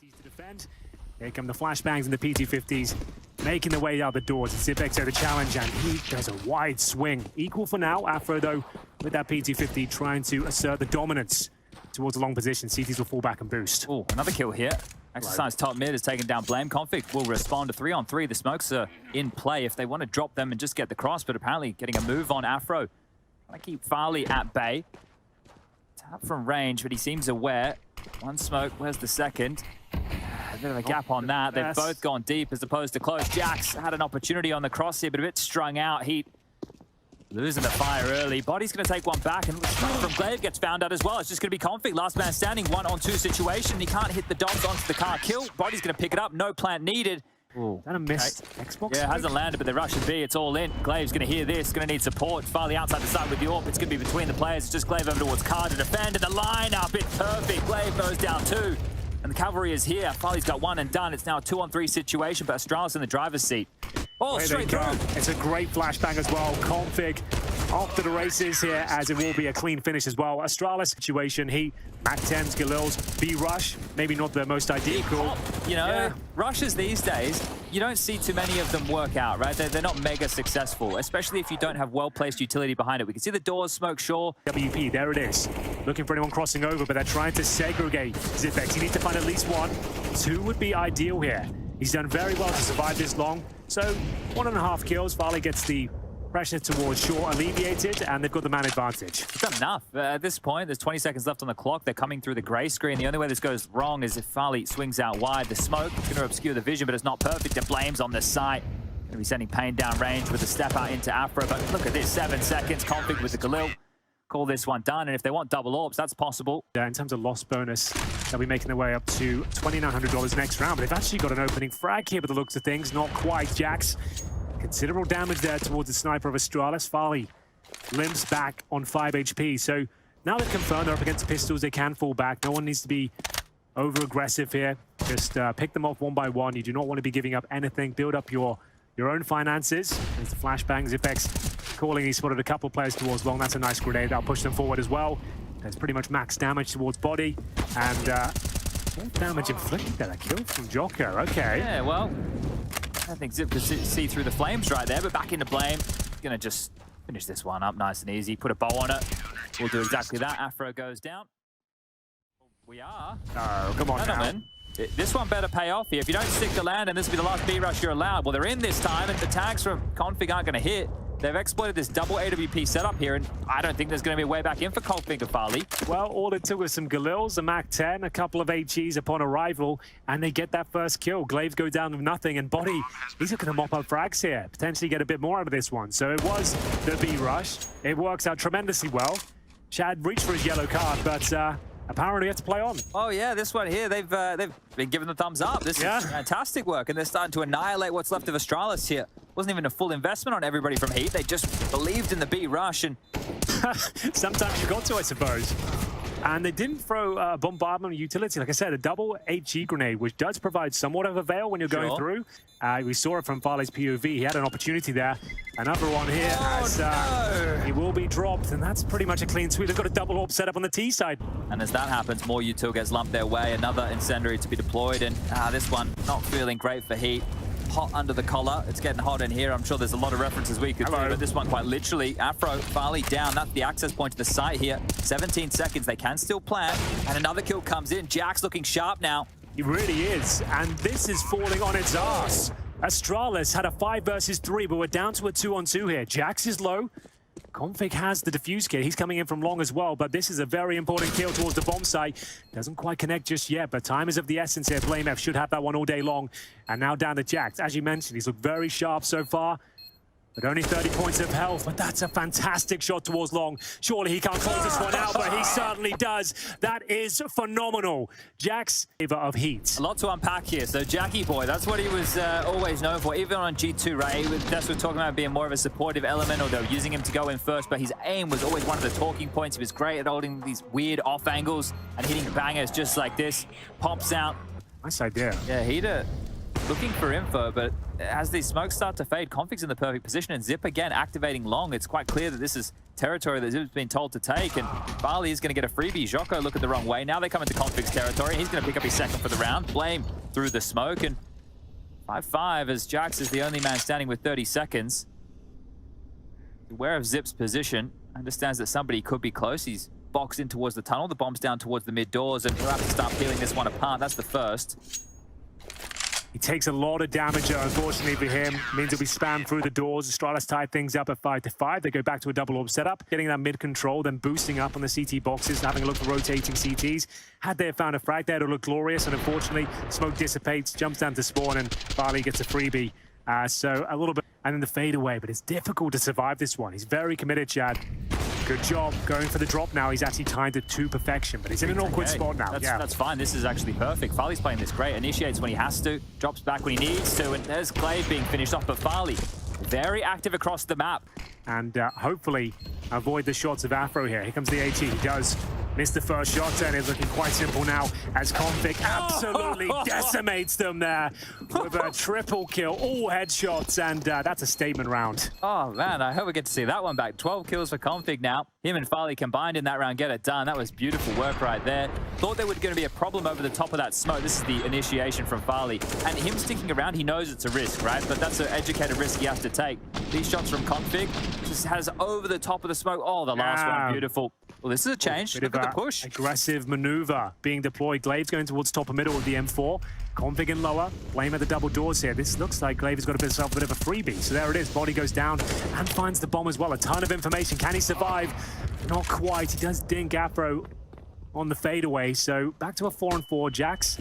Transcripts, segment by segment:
To defend. Here come the flashbangs and the PT-50s, making their way out the doors. Zipex are the challenge, and he does a wide swing. Equal for now. Afro, though, with that PT-50 trying to assert the dominance towards a long position. CTs will fall back and boost. Oh, another kill here. Exercise top mid has taken down Blame. Config will respond to 3-on-3. The smokes are in play if they want to drop them and just get the cross, but apparently getting a move on Afro. Trying to keep Farley at bay. Tap from range, but he seems aware. One smoke, where's the second? A bit of a gap on that. They've both gone deep as opposed to close. Jax had an opportunity on the cross here, but a bit strung out. Heat losing the fire early. Body's going to take one back, and from Glaive gets found out as well. It's just going to be Config. Last man standing, 1-on-2 situation. He can't hit the doms onto the car kill. Body's going to pick it up. No plant needed. Ooh, that a missed Xbox? Yeah, hasn't landed, but they're rushing B. It's all in. Glaive's going to hear this. Going to need support. Farley outside the side with the AWP. It's going to be between the players. It's just Glaive over towards Car to defend. And the lineup, it's perfect. Glaive goes down 2. And the cavalry is here. Farley's got one and done. It's now a 2-on-3 situation, but Astralis in the driver's seat. Oh, straight through. It's a great flashbang as well. Config off to the races here, as it will be a clean finish as well. Astralis situation, he, Mac 10s, Galils, B rush, maybe not the most ideal call. You know, rushes these days, you don't see too many of them work out, right? They're not mega successful, especially if you don't have well-placed utility behind it. We can see the doors, smoke, sure. WP, there it is. Looking for anyone crossing over, but they're trying to segregate Zipex. He needs to find at least one. 2 would be ideal here. He's done very well to survive this long. So 1.5 kills. Farley gets the pressure towards Shaw alleviated, and they've got the man advantage. They've done enough. At this point, there's 20 seconds left on the clock. They're coming through the gray screen. The only way this goes wrong is if Farley swings out wide. The smoke is going to obscure the vision, but it's not perfect. The Blame's on the side. Going to be sending Pain down range with a step out into Afro. But look at this, 7 seconds. Config with the Galil. Call this one done, and if they want double orbs, that's possible. Yeah, in terms of loss bonus, they'll be making their way up to $2,900 next round, but they've actually got an opening frag here by the looks of things. Not quite. Jax, considerable damage there towards the sniper of Astralis. Farley limps back on 5 HP. So now they've confirmed they're up against pistols, they can fall back. No one needs to be over-aggressive here. Just pick them off one by one. You do not want to be giving up anything. Build up your own finances. There's the flashbang. Zipex calling. He spotted a couple of players towards long. That's a nice grenade. That'll push them forward as well. There's pretty much max damage towards body. And more damage inflicted there. A kill from Jocko. Okay. Yeah, well, I think Zip could see through the flames right there, but back into Blame. Gonna just finish this one up nice and easy. Put a bow on it. We'll do exactly that. Afro goes down. We are. Oh, come on now. This one better pay off here. If you don't stick to land, and this will be the last B rush you're allowed. Well, they're in this time, and the tags from Config aren't going to hit. They've exploited this double AWP setup here, and I don't think there's going to be a way back in for Config or Farley. Well, all it took was some Galils, a Mac 10, a couple of HEs upon arrival, and they get that first kill. Glaive go down with nothing, and Body, he's looking to mop up frags here, potentially get a bit more out of this one. So it was the B rush. It works out tremendously well. Chad reached for his yellow card, but apparently had to play on. Oh yeah, this one here, they've been given the thumbs up. This is fantastic work, and they're starting to annihilate what's left of Astralis here. Wasn't even a full investment on everybody from HEET. They just believed in the B rush, and sometimes you got to, I suppose. And they didn't throw a bombardment utility. Like I said, a double HE grenade, which does provide somewhat of a veil when you're going through. We saw it from Farley's POV. He had an opportunity there. Another one here as he will be dropped, and that's pretty much a clean sweep. They've got a double AWP set up on the T side. And as that happens, more util gets lumped their way. Another incendiary to be deployed, and this one not feeling great for HEET. Hot under the collar. It's getting hot in here. I'm sure there's a lot of references we could do, but this one quite literally. Afro, Farley down. That's the access point to the site here. 17 seconds. They can still plant, and another kill comes in. Jax looking sharp now. He really is, and this is falling on its ass. Astralis had a 5 versus 3, but we're down to a 2-on-2 here. Jax is low. Config has the defuse kit. He's coming in from long as well, but this is a very important kill towards the bomb site. Doesn't quite connect just yet, but time is of the essence here. Blame F should have that one all day long. And now down to Jax. As you mentioned, he's looked very sharp so far, but only 30 points of health. But that's a fantastic shot towards long. Surely he can't close this one out, but he certainly does. That is phenomenal. Jax, favor of HEET. A lot to unpack here. So Jackie boy, that's what he was always known for, even on G2, right? That's what we're talking about, being more of a supportive element, or they're using him to go in first, but his aim was always one of the talking points. He was great at holding these weird off angles and hitting bangers just like this. Pops out. Nice idea. Yeah, HEET looking for info, but as these smokes start to fade, Config's in the perfect position, and Zip again activating long. It's quite clear that this is territory that Zip's been told to take, and Farley is going to get a freebie. Jocko look at the wrong way. Now they come into Config's territory. He's going to pick up his second for the round. Blame through the smoke, and 5-5 as Jax is the only man standing with 30 seconds. Aware of Zip's position, understands that somebody could be close. He's boxed in towards the tunnel. The bomb's down towards the mid doors, and he'll have to start peeling this one apart. That's the first. He takes a lot of damage, unfortunately for him. Means he'll be spammed through the doors. Astralis tied things up at 5-5. They go back to a double orb setup, getting that mid control, then boosting up on the CT boxes, having a look for rotating CTs. Had they found a frag there, it would look glorious, and unfortunately, smoke dissipates, jumps down to spawn, and Farley gets a freebie. So a little bit, and then the fade away, but it's difficult to survive this one. He's very committed, Chad. Good job going for the drop now. He's actually timed it to perfection, but he's in an awkward spot now. That's fine. This is actually perfect. Farley's playing this great. Initiates when he has to, drops back when he needs to, and there's Glaive being finished off, but Farley very active across the map. And hopefully avoid the shots of Afro here. Here comes the AT. He does miss the first shot, and it's looking quite simple now as Config absolutely decimates them there with a triple kill, all headshots, and that's a statement round. Oh man, I hope we get to see that one back. 12 kills for Config now. Him and Farley combined in that round, get it done. That was beautiful work right there. Thought there was going to be a problem over the top of that smoke. This is the initiation from Farley, and him sticking around, he knows it's a risk, right? But that's an educated risk he has to take. These shots from Config just has over the top of the smoke. Oh, the last one, beautiful. Well, this is a change. Look at the push. Aggressive maneuver being deployed. Glaive's going towards top and middle of the M4. Config and lower. Blame at the double doors here. This looks like Glaive has got himself a bit of a freebie. So there it is. Body goes down and finds the bomb as well. A ton of information. Can he survive? Not quite. He does dink Afro on the fadeaway. So back to a 4-4. Jax,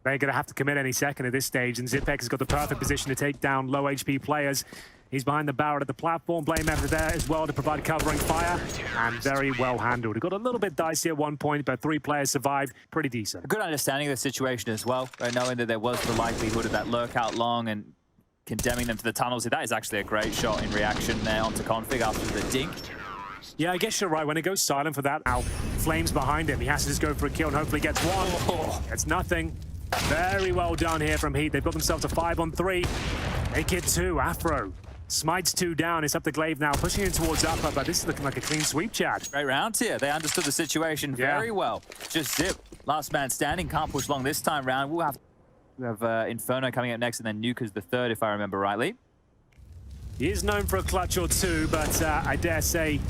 they're going to have to commit any second at this stage. And Zipex has got the perfect position to take down low HP players. He's behind the barrel at the platform. Blame after there as well to provide covering fire. And very well handled. It got a little bit dicey at one point, but 3 players survived. Pretty decent. A good understanding of the situation as well, right? Knowing that there was the likelihood of that lurk out long and condemning them to the tunnels. That is actually a great shot in reaction there onto Config after the dink. Yeah, I guess you're right. When it goes silent for that, now Flames behind him. He has to just go for a kill and hopefully gets one. Oh, it's nothing. Very well done here from HEET. They've got themselves a 5-on-3. Make it 2. Afro smites 2 down. It's up to Glaive now, pushing in towards upper, but this is looking like a clean sweep, Chad. Great rounds here. They understood the situation very well. Just Zip, last man standing, can't push long this time round. We have Inferno coming up next, and then Nuke is the third, if I remember rightly. He is known for a clutch or two, but I dare say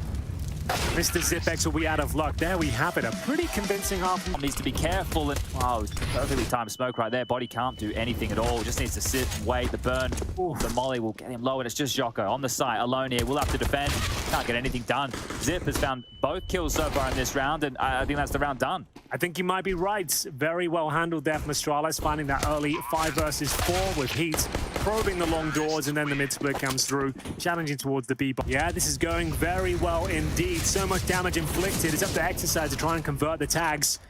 Mr. Zipex will be out of luck. There we have it. A pretty convincing half. Needs to be careful. And wow, perfectly timed smoke right there. Body can't do anything at all. Just needs to sit and wait. The burn. Ooh, the molly will get him low, and it's just Jocko on the site alone here. We'll have to defend. Can't get anything done. Zip has found both kills so far in this round, and I think that's the round done. I think you might be right. Very well handled there from Astralis, finding that early 5 versus 4 with HEET, probing the long doors, and then the mid split comes through, challenging towards the B. Yeah, this is going very well indeed. So much damage inflicted. It's up to Exercise to try and convert the tags.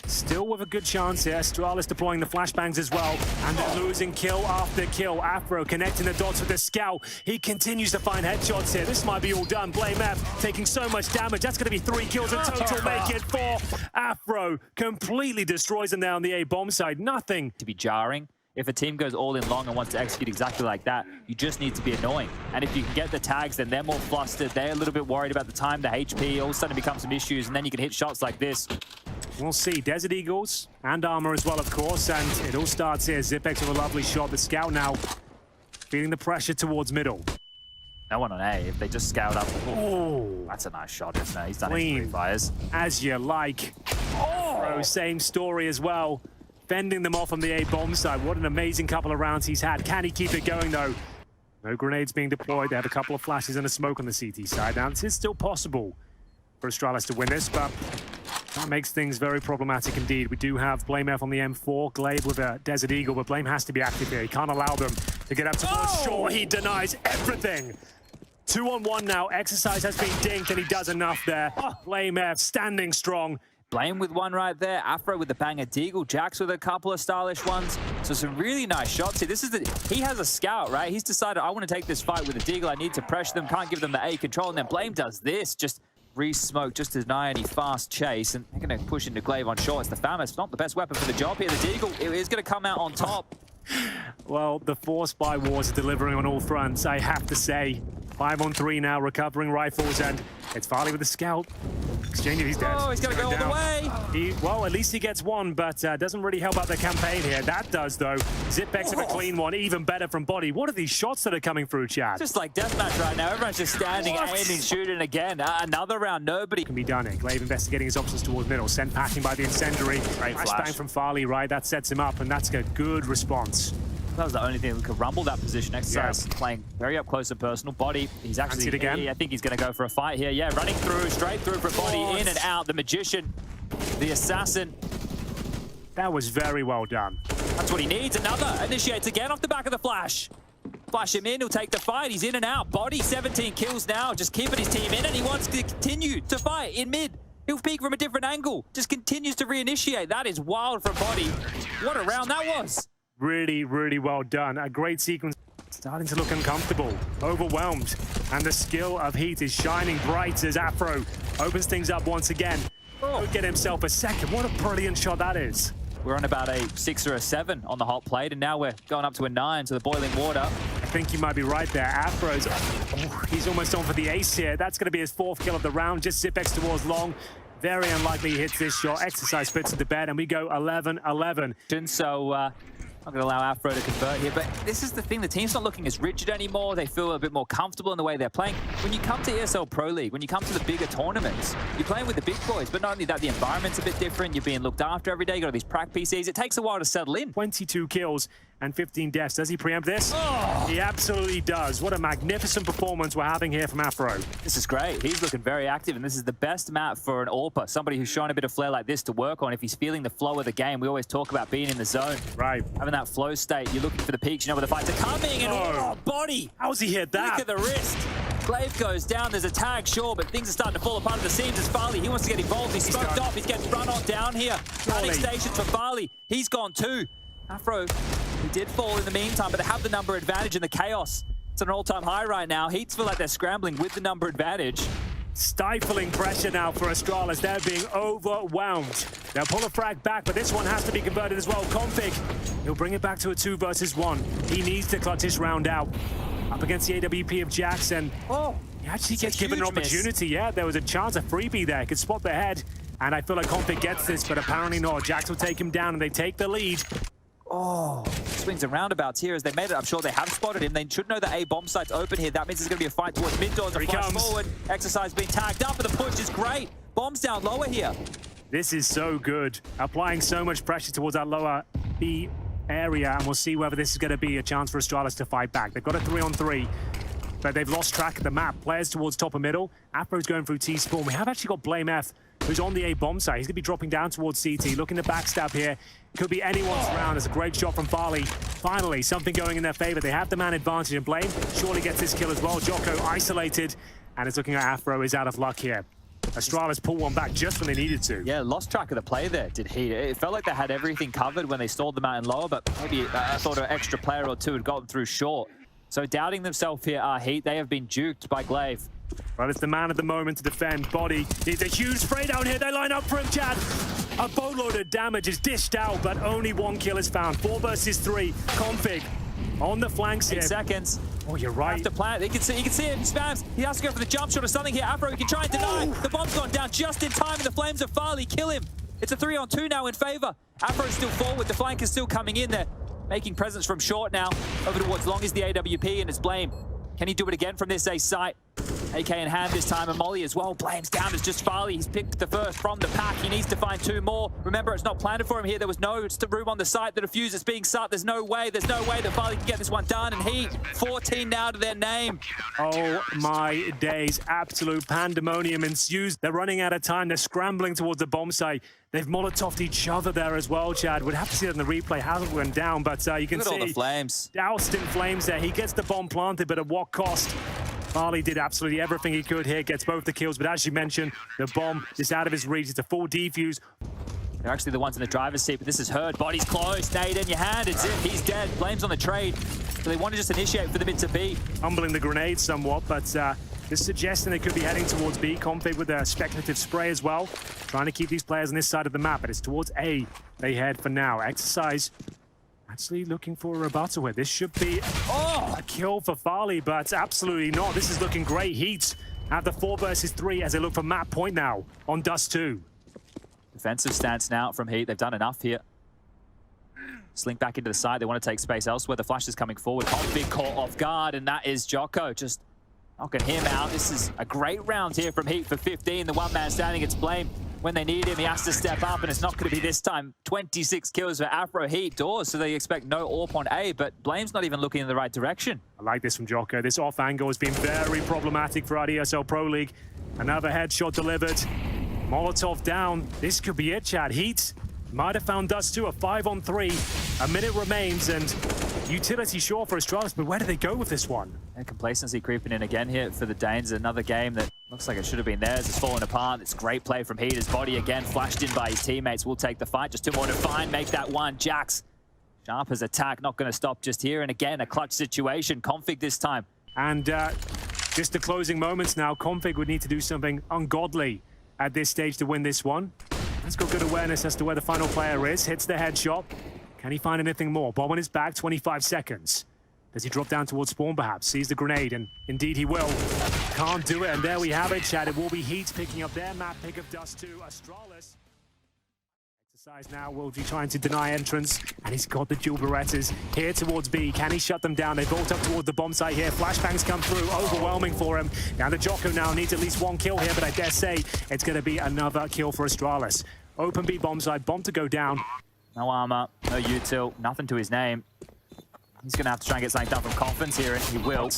Still with a good chance here. Astralis deploying the flashbangs as well. And they're losing kill after kill. Afro connecting the dots with the scout. He continues to find headshots here. This might be all done. Blame F taking so much damage. That's going to be 3 kills in total. Make it 4. Afro completely destroys them there on the A bomb side. Nothing to be jarring. If a team goes all in long and wants to execute exactly like that, you just need to be annoying. And if you can get the tags, then they're more flustered. They're a little bit worried about the time, the HP. All of a sudden it becomes some issues, and then you can hit shots like this. We'll see. Desert Eagles and armor as well, of course. And it all starts here. Zipex with a lovely shot. The scout now feeling the pressure towards middle. No one on A. If they just scout up. Oh, that's a nice shot, isn't it? He's done his 3 fires. As you like. Oh, same story as well. Fending them off on the A bomb side. What an amazing couple of rounds he's had. Can he keep it going, though? No grenades being deployed. They have a couple of flashes and a smoke on the CT side. Now, this is still possible for Astralis to win this, but that makes things very problematic indeed. We do have Blame F on the M4, Glaive with a Desert Eagle, but Blame has to be active here. He can't allow them to get up towards shore. He denies everything. 2-on-1 now. Exercise has been dinked, and he does enough there. Blame F standing strong. Blame with one right there. Afro with the banger deagle. Jax with a couple of stylish ones. So some really nice shots here. This is he has a scout, right? He's decided, I want to take this fight with a deagle. I need to pressure them. Can't give them the A control. And then Blame does this. Just re-smoke, just to deny any fast chase. And they're going to push into Glaive on short. It's the Famous. Not the best weapon for the job here. The deagle is going to come out on top. Well, the 4 spy wars are delivering on all fronts, I have to say. 5-on-3 now, recovering rifles, and it's Farley with the scout. Exchanging, he's dead. Oh, he's going to go all the way. Well, at least he gets one, but doesn't really help out the campaign here. That does, though. Zipex of a clean one, even better from Body. What are these shots that are coming through, Chad? Just like deathmatch right now. Everyone's just standing, aiming, shooting again. Another round, nobody can be done here. Glaive investigating his options towards middle. Sent packing by the incendiary. Flashbang from Farley, right? That sets him up, and that's a good response. That was the only thing that could rumble that position. Exercise playing very up close and personal. Body, he's actually, I think he's going to go for a fight here. Yeah, running through, straight through for Body, in and out. The magician, the assassin. That was very well done. That's what he needs. Another initiates again off the back of the flash. Flash him in, he'll take the fight. He's in and out. Body, 17 kills now, just keeping his team in, and he wants to continue to fight in mid. He'll peek from a different angle. Just continues to reinitiate. That is wild from Body. What a round that was. Really, really well done. A great sequence. Starting to look uncomfortable, overwhelmed. And the skill of HEET is shining bright as Afro opens things up once again. Could get himself a second. What a brilliant shot that is. We're on about a 6 or a 7 on the hot plate, and now we're going up to a 9 to the boiling water. I think you might be right there. Afro's, he's almost on for the ace here. That's going to be his 4th kill of the round. Just Zipex towards long. Very unlikely he hits this shot. Exercise puts it to bed, and we go 11-11. So, I'm going to allow Afro to convert here, but this is the thing. The team's not looking as rigid anymore. They feel a bit more comfortable in the way they're playing. When you come to ESL Pro League, when you come to the bigger tournaments, you're playing with the big boys, but not only that, the environment's a bit different. You're being looked after every day. You got all these prac PCs. It takes a while to settle in. 22 kills and 15 deaths. Does he preempt this? He absolutely does. What a magnificent performance we're having here from Afro. This is great. He's looking very active, and this is the best map for an AWPer, somebody who's shown a bit of flair like this to work on. If he's feeling the flow of the game, we always talk about being in the zone. Right. Having that flow state, you're looking for the peaks, you know where the fights are coming, and Body! How's he hit that? Look at the wrist. Glaive goes down, there's a tag, sure, but things are starting to fall apart at the seams as Farley, he wants to get involved, he's smoked off, he's getting run on down here. Panic stations for Farley, he's gone too. Afro, he did fall in the meantime, but they have the number advantage in the chaos. It's an all-time high right now. Heats feel like they're scrambling with the number advantage. Stifling pressure now for Astralis. They're being overwhelmed. They'll pull a frag back, but this one has to be converted as well. Config, he'll bring it back to a 2 versus 1. He needs to clutch this round out. Up against the AWP of Jackson. He actually gets given an opportunity. Yeah, there was a chance, a freebie there. Could spot the head. And I feel like Config gets this, but apparently not. Jax will take him down, and they take the lead. Swings and roundabouts here as they made it. I'm sure they have spotted him. They should know that A bomb site's open here. That means there's going to be a fight towards mid doors. A flash forward. Exercise being tagged up, and the push is great. Bombs down lower here. This is so good. Applying so much pressure towards that lower B area, and we'll see whether this is going to be a chance for Astralis to fight back. They've got a 3-on-3, but they've lost track of the map. Players towards top and middle. Afro's going through T-spawn. We have actually got Blame F, who's on the A bomb site. He's going to be dropping down towards CT, looking to backstab here. Could be anyone's round. It's a great shot from Farley. Finally, something going in their favor. They have the man advantage, and Blame surely gets this kill as well. Jocko isolated, and it's looking like Afro is out of luck here. Astralis pulled one back just when they needed to. Yeah, lost track of the play there, did HEET. It felt like they had everything covered when they stalled them out in lower, but maybe I thought an extra player or two had gotten through short. So doubting themselves here are HEET. They have been juked by Glaive. Well, it's the man at the moment to defend. Body needs a huge spray down here. They line up for him, Chad. A boatload of damage is dished out, but only 1 kill is found. 4 versus 3. Config on the flanks here. 8 seconds. Oh, you're right. Have to plan it. You can see it. He spams. He has to go for the jump shot or something here. Afro, he can try and deny. The bomb's gone down just in time, and the flames of Farley kill him. It's a 3-on-2 now in favor. Afro's still forward. The flank is still coming in there. Making presence from short now. Over towards long is the AWP, and it's Blame. Can he do it again from this A site? AK in hand this time, and Molly as well. Blame's down as just Farley. He's picked the first from the pack. He needs to find 2 more. Remember, it's not planted for him here. There was no room on the site. The defuse is being set. There's no way that Farley can get this one done. And HEET, 14 now to their name. Oh my days. Absolute pandemonium ensues. They're running out of time. They're scrambling towards the bomb site. They've Molotoved each other there as well, Chad. We'd have to see that in the replay how it went down, but you can see all the flames. Doused in flames there. He gets the bomb planted, but at what cost? Farley did absolutely everything he could here, gets both the kills, but as you mentioned, the bomb is out of his reach. It's a full defuse. They're actually the ones in the driver's seat, but this is Herd. Body's close. Nade in your hand. It's it. He's dead. Blame's on the trade. So they want to just initiate for the mid to B. Humbling the grenade somewhat, but this suggesting they could be heading towards B. Config with a speculative spray as well. Trying to keep these players on this side of the map, but it's towards A they head for now. Exercise Actually looking for a rebuttal here. This should be a kill for Farley, but absolutely not. This is looking great. Heat have the 4 versus 3 as they look for map point now on Dust 2. Defensive stance now from Heat. They've done enough here. Slink back into the side. They want to take space elsewhere. The flash is coming forward. Config caught off guard, and that is Jocko just knocking him out. This is a great round here from Heat for 15. The one man standing, it's Blame. When they need him, he has to step up, and it's not going to be this time. 26 kills for Afro. Heat doors, so they expect no AWP on A, but Blame's not even looking in the right direction. I like this from Jocko. This off angle has been very problematic for our ESL Pro League. Another headshot delivered. Molotov down. This could be it, Chad. Heat might have found Dust 2, a 5-on-3. A minute remains, and utility sure for Astralis, but where do they go with this one? And complacency creeping in again here for the Danes. Another game that looks like it should have been theirs. It's fallen apart. It's great play from Heat. His body again flashed in by his teammates. Will take the fight. Just 2 more to find. Make that one. Jax. Sharp as attack. Not going to stop just here. And again, a clutch situation. Config this time. And just the closing moments now. Config would need to do something ungodly at this stage to win this one. He's got good awareness as to where the final player is. Hits the headshot. Can he find anything more? Bomb on his back, 25 seconds. Does he drop down towards spawn perhaps? Sees the grenade, and indeed he will. Can't do it, and there we have it, Chad. It will be Heat picking up their map pick of Dust 2. Astralis. Exercise now, will be trying to deny entrance, and he's got the dual Berettas here towards B. Can he shut them down? They bolt up toward the bomb site here. Flashbangs come through, overwhelming for him. Now the Jocko now needs at least 1 kill here, but I dare say it's going to be another kill for Astralis. Open B bomb site, bomb to go down. No armor, no util, nothing to his name. He's going to have to try and get something done from Coffins here, and he will.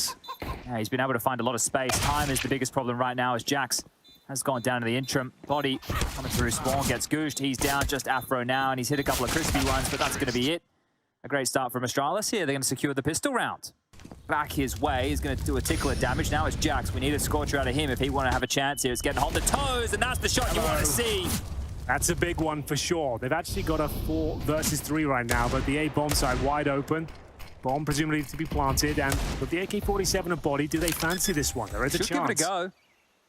Yeah, he's been able to find a lot of space. Time is the biggest problem right now as Jax has gone down to the interim. Body coming through spawn, gets gooshed. He's down, just Afro now, and he's hit a couple of crispy ones, but that's going to be it. A great start from Astralis here. They're going to secure the pistol round. Back his way, he's going to do a tickle of damage. Now it's Jax. We need a scorcher out of him if he want to have a chance here. It's getting on the toes, and that's the shot you want to see. That's a big one for sure. They've actually got a 4 versus 3 right now, but the A bomb side wide open. Bomb presumably to be planted, and with the AK-47 of body, do they fancy this one? There is a chance. Give it a go.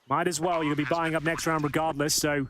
Might as well. You'll be buying up next round regardless, so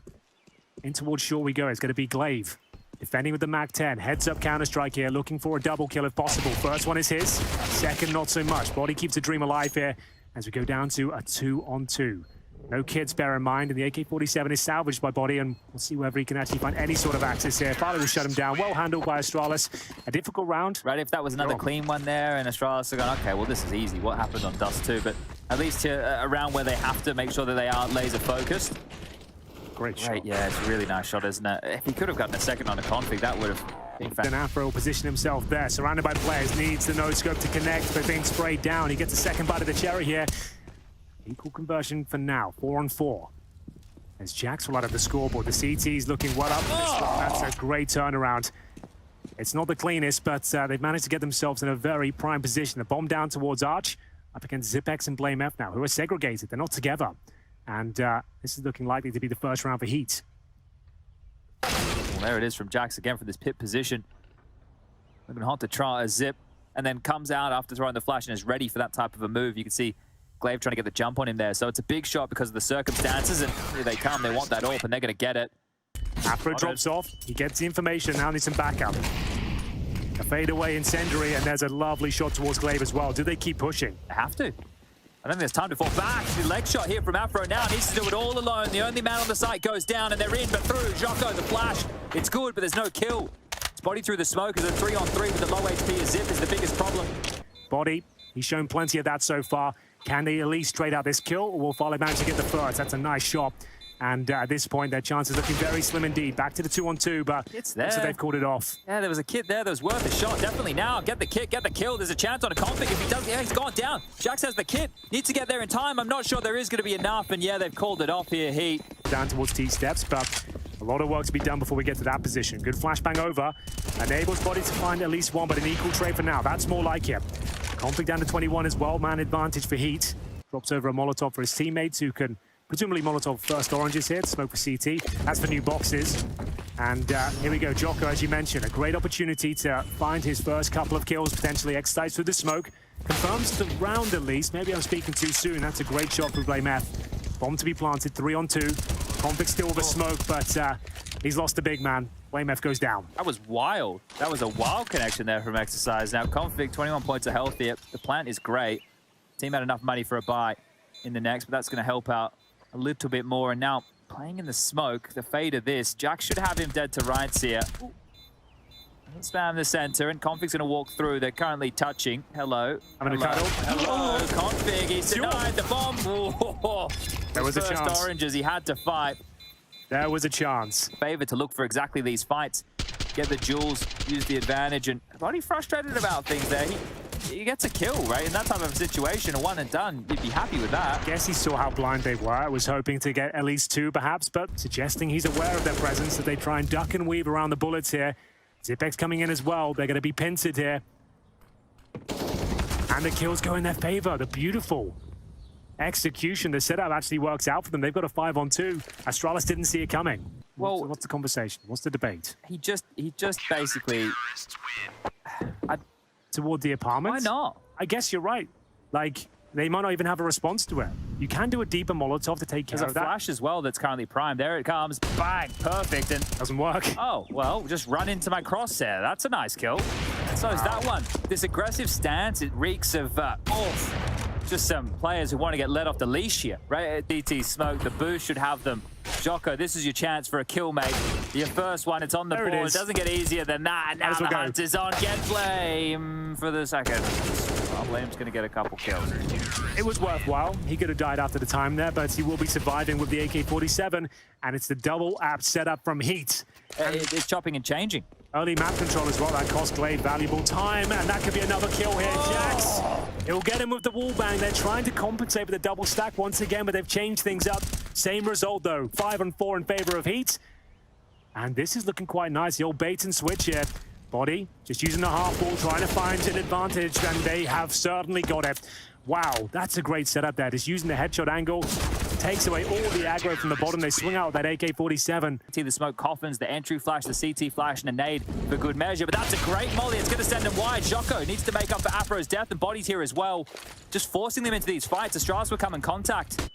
in towards shore we go. It's going to be Glaive. Defending with the MAC-10. Heads up counter-strike here, looking for a double kill if possible. First one is his. Second, not so much. Body keeps the dream alive here as we go down to a 2-on-2. No kids, bear in mind, and the AK-47 is salvaged by Body, and we'll see whether he can actually find any sort of access here. Farley will shut him down. Well handled by Astralis. A difficult round. Right, if that was another clean one there, and Astralis are going, okay, well, this is easy. What happened on Dust 2? But at least here, around where they have to make sure that they are laser-focused. Great shot. Yeah, it's a really nice shot, isn't it? If he could have gotten a second on the config, that would have been fantastic. Then Afro will position himself there, surrounded by players. Needs the no-scope to connect, but being sprayed down. He gets a second bite of the cherry here. Equal conversion for now, 4-on-4. As Jax will out of the scoreboard. The CT's looking well up for this one. That's a great turnaround. It's not the cleanest, but they've managed to get themselves in a very prime position. The bomb down towards Arch, up against Zipex and Blame F now, who are segregated. They're not together. And this is looking likely to be the first round for Heat. Well, there it is from Jax again from this pit position. Looking hot to try a zip, and then comes out after throwing the flash and is ready for that type of a move. You can see Glaive trying to get the jump on him there. So it's a big shot because of the circumstances, and here they come. They want that AWP, and they're going to get it. Afro drops off. He gets the information. Now needs some backup. A fadeaway incendiary, and there's a lovely shot towards Glaive as well. Do they keep pushing? They have to. I don't think there's time to fall back. The leg shot here from Afro now needs to do it all alone. The only man on the site goes down, and they're in, but through. Jocko, the flash. It's good, but there's no kill. His body through the smoke is a 3-on-3 with the low HP. A zip is the biggest problem. Body, he's shown plenty of that so far. Can they at least trade out this kill, or will Farley manage to get the first? That's a nice shot. And at this point, their chances looking very slim indeed. Back to the 2-on-2, but it's there. So they've called it off. Yeah, there was a kid there that was worth a shot. Definitely now. Get the kit, get the kill. There's a chance on a config. If he does, yeah, he's gone down. Jax has the kit. Needs to get there in time. I'm not sure there is going to be enough. And yeah, they've called it off here, Heat. Down towards T-steps, but a lot of work to be done before we get to that position. Good flashbang over. Enables Body to find at least one, but an equal trade for now. That's more like it. Config down to 21 as well. Man advantage for Heat. Drops over a Molotov for his teammates who can presumably Molotov first oranges here to smoke for CT. That's for new boxes. And here we go, Jocko, as you mentioned, a great opportunity to find his first couple of kills, potentially exercise through the smoke. Confirms the round at least. Maybe I'm speaking too soon. That's a great shot for Blame F. Bomb to be planted, 3-on-2. Config still with a smoke, but he's lost the big man. Flame F goes down. That was wild. That was a wild connection there from Exercise. Now, Config, 21 points of health here. The plant is great. Team had enough money for a buy in the next, but that's going to help out a little bit more. And now, playing in the smoke, the fade of this, Jack should have him dead to rights here. Spam the center, and Config's going to walk through. They're currently touching. Hello. I'm going to cuddle. Hello, Config. He's denied the bomb. Whoa. There was a First chance. oranges, he had to fight. There was a chance. Favor to look for exactly these fights. Get the jewels, use the advantage, and Body frustrated about things there. He gets a kill, right? In that type of situation, a one and done, you'd be happy with that. Guess he saw how blind they were. Was hoping to get at least two, perhaps, but suggesting he's aware of their presence, that they try and duck and weave around the bullets here. Zipex coming in as well. They're going to be pincered here. And the kills go in their favor. The beautiful execution, the setup actually works out for them. They've got a 5-on-2. Astralis didn't see it coming. Well, what's the conversation? What's the debate? He just basically... Toward the apartment? Why not? I guess you're right. Like, they might not even have a response to it. You can do a deeper Molotov to take care There's of that. a flash as well that's currently primed. There it comes. Bang! Perfect. And doesn't work. oh, well, just run into my crosshair. That's a nice kill. So is that one. This aggressive stance, it reeks of just some players who want to get let off the leash here. Right at DT Smoke, the boost should have them. Jocko, this is your chance for a kill, mate. Your first one, it's on the board. It doesn't get easier than that. Now the hunt is on. Get Flame for the second. Well, Flame's going to get a couple kills. It was worthwhile. He could have died after the time there, but he will be surviving with the AK-47, and it's the double app setup from HEET. It's chopping and changing. Early map control as well. That cost Glade valuable time, and that could be another kill here. Jax, it'll get him with the wall bang. They're trying to compensate with the double stack once again, but they've changed things up. Same result, though. 5-on-4 in favor of HEET. And this is looking quite nice. The old bait and switch here. Body just using the half wall, trying to find an advantage, and they have certainly got it. Wow, that's a great setup there. Just using the headshot angle. Takes away all the aggro from the bottom. They swing out that AK-47. See the smoke coffins, the entry flash, the CT flash, and a nade for good measure. But that's a great molly. It's going to send him wide. Jocko needs to make up for Afro's death, and Body's here as well. Just forcing them into these fights. Astralis will come in contact.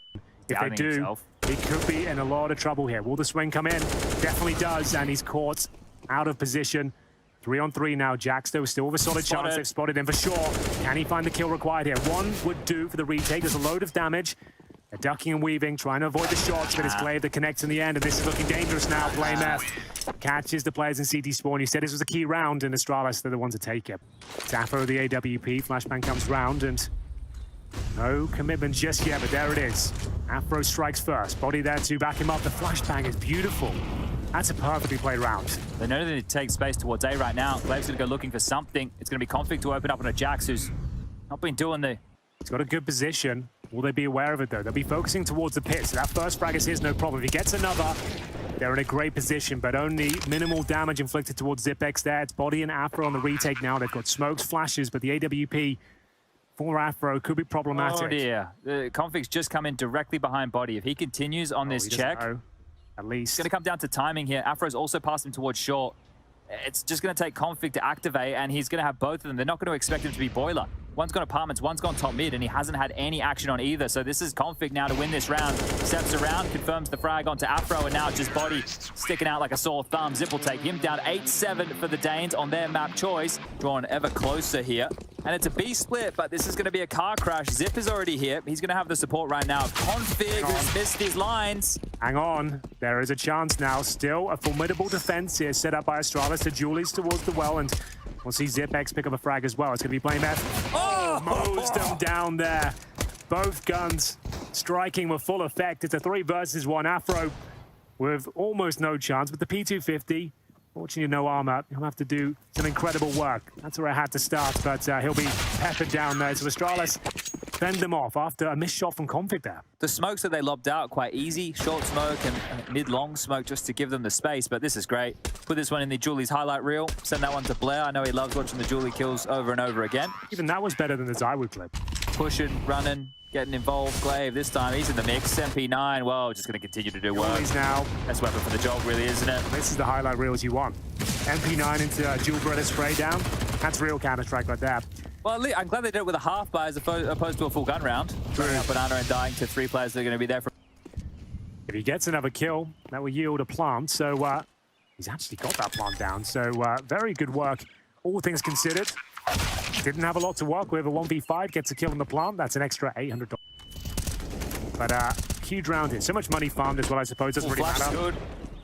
If they do, he could be in a lot of trouble here. Will the swing come in? Definitely does, and he's caught out of position. 3-on-3 now. Jax, though, still with a solid chance. They've spotted him for sure. Can he find the kill required here? One would do for the retake. There's a load of damage. They're ducking and weaving, trying to avoid the shots, but it's Glaive that connects in the end, and this is looking dangerous now. Flame F catches the players in CT spawn. You said this was a key round, and Astralis, they're the ones to take it. Zafo, the AWP, flashbang comes round, and no commitment just yet, but there it is. Afro strikes first. Body there to back him up. The flashbang is beautiful. That's a perfectly played round. They know they need to take space towards A right now. Glaive's going to go looking for something. It's going to be Config to open up on a Jax who's not been doing the... He's got a good position. Will they be aware of it, though? They'll be focusing towards the pit, so that first frag is his, no problem. If he gets another, they're in a great position, but only minimal damage inflicted towards Zipex there. It's Body and Afro on the retake now. They've got smokes, flashes, but the AWP for Afro could be problematic. Oh, dear. The Config's just come in directly behind Body. If he continues on this check, at least. It's going to come down to timing here. Afro's also passed him towards short. It's just going to take Config to activate, and he's going to have both of them. They're not going to expect him to be boiler. One's gone apartments, one's gone top mid, and he hasn't had any action on either. So this is Config now to win this round. Steps around, confirms the frag onto Afro, and now it's just Body sticking out like a sore thumb. Zip will take him down 8-7 for the Danes on their map choice. Drawn ever closer here. And it's a B split, but this is going to be a car crash. Zip is already here. He's going to have the support right now. Config has missed his lines. Hang on. There is a chance now. Still a formidable defense here set up by Astralis. The Julies towards the well, and we'll see Zipex pick up a frag as well. It's going to be Flame F. Oh, mows them down there. Both guns striking with full effect. It's a 3 versus 1. Afro with almost no chance, but the P250, fortunately no armor, he'll have to do some incredible work. That's where I had to start, but he'll be peppered down there. So Astralis fend them off after a missed shot from Config there. The smokes that they lobbed out quite easy. Short smoke and mid-long smoke just to give them the space, but this is great. Put this one in the Julie's highlight reel. Send that one to Blair. I know he loves watching the Julie kills over and over again. Even that was better than the Zywood clip. Pushing, running, getting involved. Glaive this time, he's in the mix. MP9, well, just going to continue to do work. Julie's now. Best weapon for the job, really, isn't it? This is the highlight reels you want. MP9 into Jewel Bretta spray down. That's real Counter-Strike right there. Well, I'm glad they did it with a half buy as opposed to a full gun round. Throwing up Banana and dying to 3 players that are going to be there for... If he gets another kill, that will yield a plant. So He's actually got that plant down, so very good work, all things considered. Didn't have a lot to work with. A 1v5 gets a kill on the plant. That's an extra $800. But huge round here. So much money farmed as well, I suppose. Doesn't really matter. Good.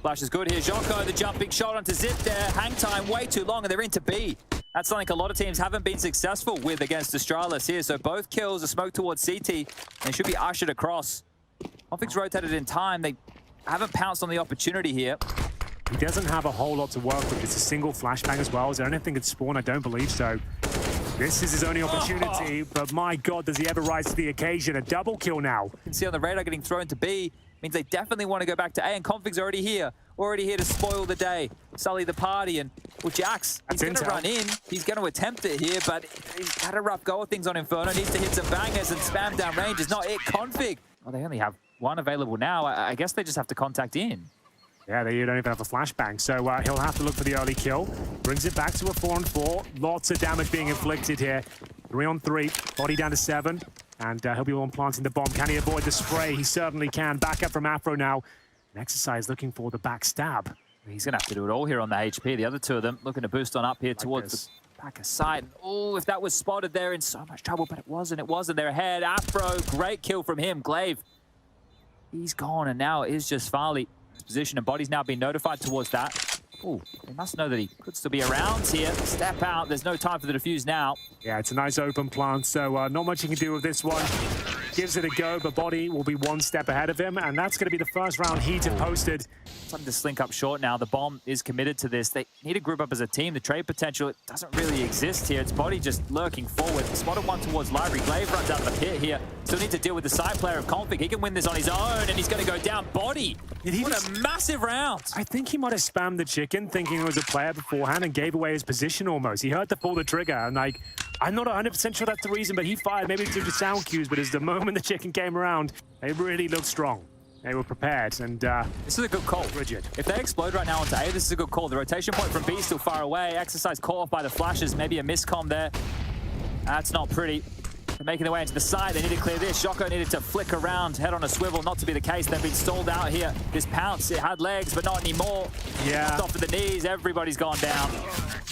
Flash is good here. Jocko, the jumping shot onto Zip there. Hang time way too long, and they're into B. That's something a lot of teams haven't been successful with against Astralis here. So both kills are smoked towards CT. They should be ushered across. config's rotated in time. They haven't pounced on the opportunity here. He doesn't have a whole lot to work with. It's a single flashbang as well. Is there anything at spawn? I don't believe so. This is his only opportunity, but my God, does he ever rise to the occasion? A double kill now. You can see on the radar getting thrown to B. Means they definitely want to go back to A, and config's already here to spoil the day, sully the party. And well, Jax, he's going to run in. He's going to attempt it here, but he's had a rough go of things on Inferno. Needs to hit some bangers, and spam down range is not it. Config. Well, they only have one available now. I guess they just have to contact in. Yeah, they don't even have a flashbang, so he'll have to look for the early kill. Brings it back to a 4-on-4. Lots of damage being inflicted here. 3-on-3, body down to 7. And he'll be on planting the bomb. Can he avoid the spray? He certainly can. Back up from Afro now. An exercise looking for the back stab. He's going to have to do it all here on the HP. The other two of them looking to boost on up here towards the back of sight. Oh, if that was spotted, they're in so much trouble, but it wasn't. It wasn't. They're ahead. Afro, great kill from him. Glaive, he's gone, and now it is just Farley. His position and body's now been notified towards that. Oh, they must know that he could still be around here. Step out. There's no time for the defuse now. Yeah, it's a nice open plant, so not much he can do with this one. Gives it a go, but body will be one step ahead of him, and that's going to be the first round heated posted. Something to slink up short now. The bomb is committed to this. They need to group up as a team. The trade potential, it doesn't really exist here. It's body just lurking forward. Spotted one towards library. Glaive runs out of the pit here. Still need to deal with the side player of config. He can win this on his own, and he's going to go down. Body. What a massive round. I think he might have spammed the chicken, thinking it was a player beforehand, and gave away his position almost. He heard to pull the trigger, and like, I'm not 100% sure that's the reason, but he fired maybe due to sound cues, but as the moment the chicken came around, they really looked strong. They were prepared, and this is a good call. Rigid. If they explode right now onto A, this is a good call. The rotation point from B is still far away. Exercise caught off by the flashes. Maybe a miscomm there. That's not pretty. They're making their way into the side. They need to clear this. Jocko needed to flick around, head on a swivel. Not to be the case. They've been stalled out here. This pounce, it had legs, but not anymore. Yeah. Off of the knees. Everybody's gone down.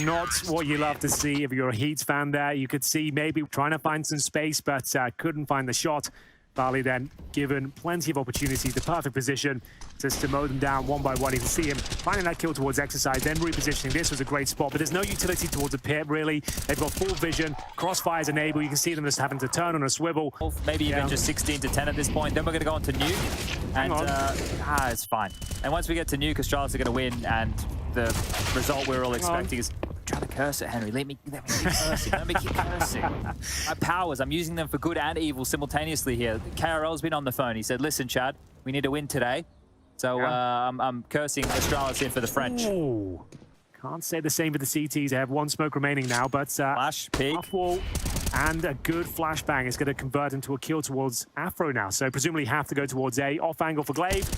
Not what you love to see. If you're a Heat fan there, you could see maybe trying to find some space, but couldn't find the shot. Farley then given plenty of opportunities, the perfect position just to mow them down one by one. You can see him finding that kill towards exercise, then repositioning. This was a great spot, but there's no utility towards the pit, really. They've got full vision, crossfires enable. You can see them just having to turn on a swivel. Maybe even just 16 to 10 at this point. Then we're going to go on to Nuke. And it's fine. And once we get to Nuke, Astralis are going to win, and the result we're all expecting is... Trying to curse it, Henry. Let me keep cursing. Let me keep cursing. My powers, I'm using them for good and evil simultaneously here. KRL's been on the phone. He said, listen, Chad, we need to win today. So I'm cursing Astralis in for the French. Ooh. Can't say the same for the CTs. They have one smoke remaining now, but Flash, peek. Off-wall and a good flashbang is going to convert into a kill towards Afro now. So presumably have to go towards A. Off angle for Glaive.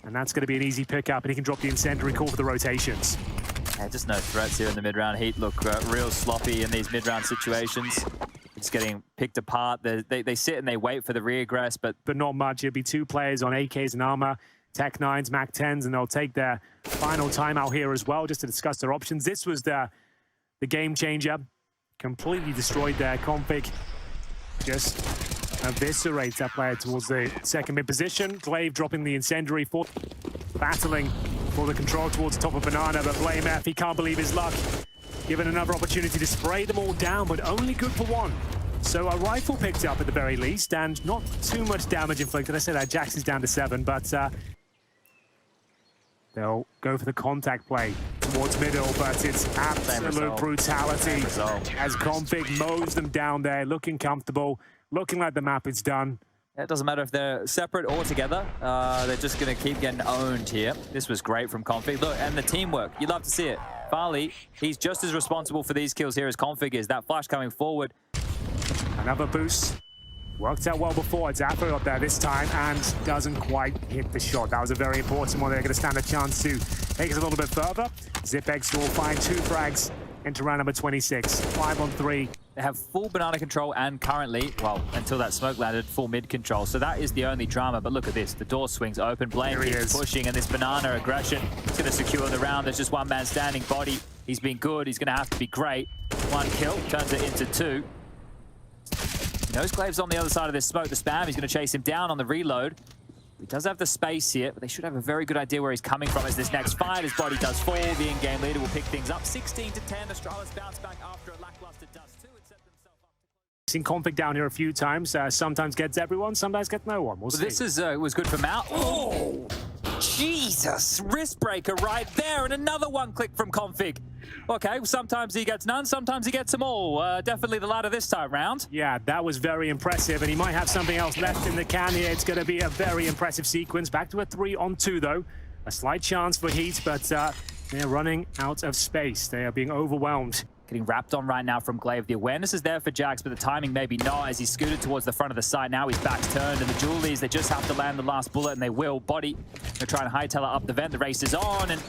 And that's going to be an easy pickup, and he can drop the incendiary call for the rotations. Yeah, just no threats here in the mid-round. Heat look real sloppy in these mid-round situations. It's getting picked apart. They sit and they wait for the regress, but not much. It'll be two players on AKs and armor, Tech 9s, Mac 10s, and they'll take their final timeout here as well, just to discuss their options. This was the game changer. Completely destroyed their config. Just eviscerates that player towards the second mid position. Glaive dropping the incendiary for battling for the control towards the top of Banana, but Blame F, he can't believe his luck. Given another opportunity to spray them all down, but only good for one. So a rifle picked up at the very least, and not too much damage inflicted. I said that Jax is down to 7, but they'll go for the contact play towards middle, but it's absolute brutality as config mows them down there, looking comfortable, looking like the map is done. It doesn't matter if they're separate or together. They're just going to keep getting owned here. This was great from config. Look, and the teamwork. You love to see it. Farley, he's just as responsible for these kills here as config is. That flash coming forward. Another boost. Worked out well before. It's Afro up there this time and doesn't quite hit the shot. That was a very important one. They're going to stand a chance to take us a little bit further. ZipX will find 2 frags into round number 26. 5-on-3. They have full banana control and currently, well, until that smoke landed, full mid control. So that is the only drama. But look at this. The door swings open. Blame keeps pushing, and this banana aggression is going to secure the round. There's just one man standing. Body, he's been good. He's going to have to be great. One kill, turns it into two. Noseglave's on the other side of this smoke. The spam, he's going to chase him down on the reload. He does have the space here, but they should have a very good idea where he's coming from as this next fight. His body does fall. The in-game leader will pick things up. 16 to 10. Astralis bounce back after a lackluster dust 2. It set themselves up. Seen config down here a few times. Sometimes gets everyone, sometimes gets no one. We'll see. This is was good for Mal. Oh, Jesus! Wrist breaker right there, and another one click from config. Okay, sometimes he gets none, sometimes he gets them all. Definitely the latter this time round. Yeah, that was very impressive, and he might have something else left in the can here. It's going to be a very impressive sequence. Back to a 3-on-2, though. A slight chance for HEET, but they're running out of space. They are being overwhelmed. Getting wrapped on right now from Glaive. The awareness is there for Jax, but the timing maybe not as he scooted towards the front of the site. Now his back's turned, and the Julies, they just have to land the last bullet, and they will. Body, they're trying to hightail it up the vent. The race is on, and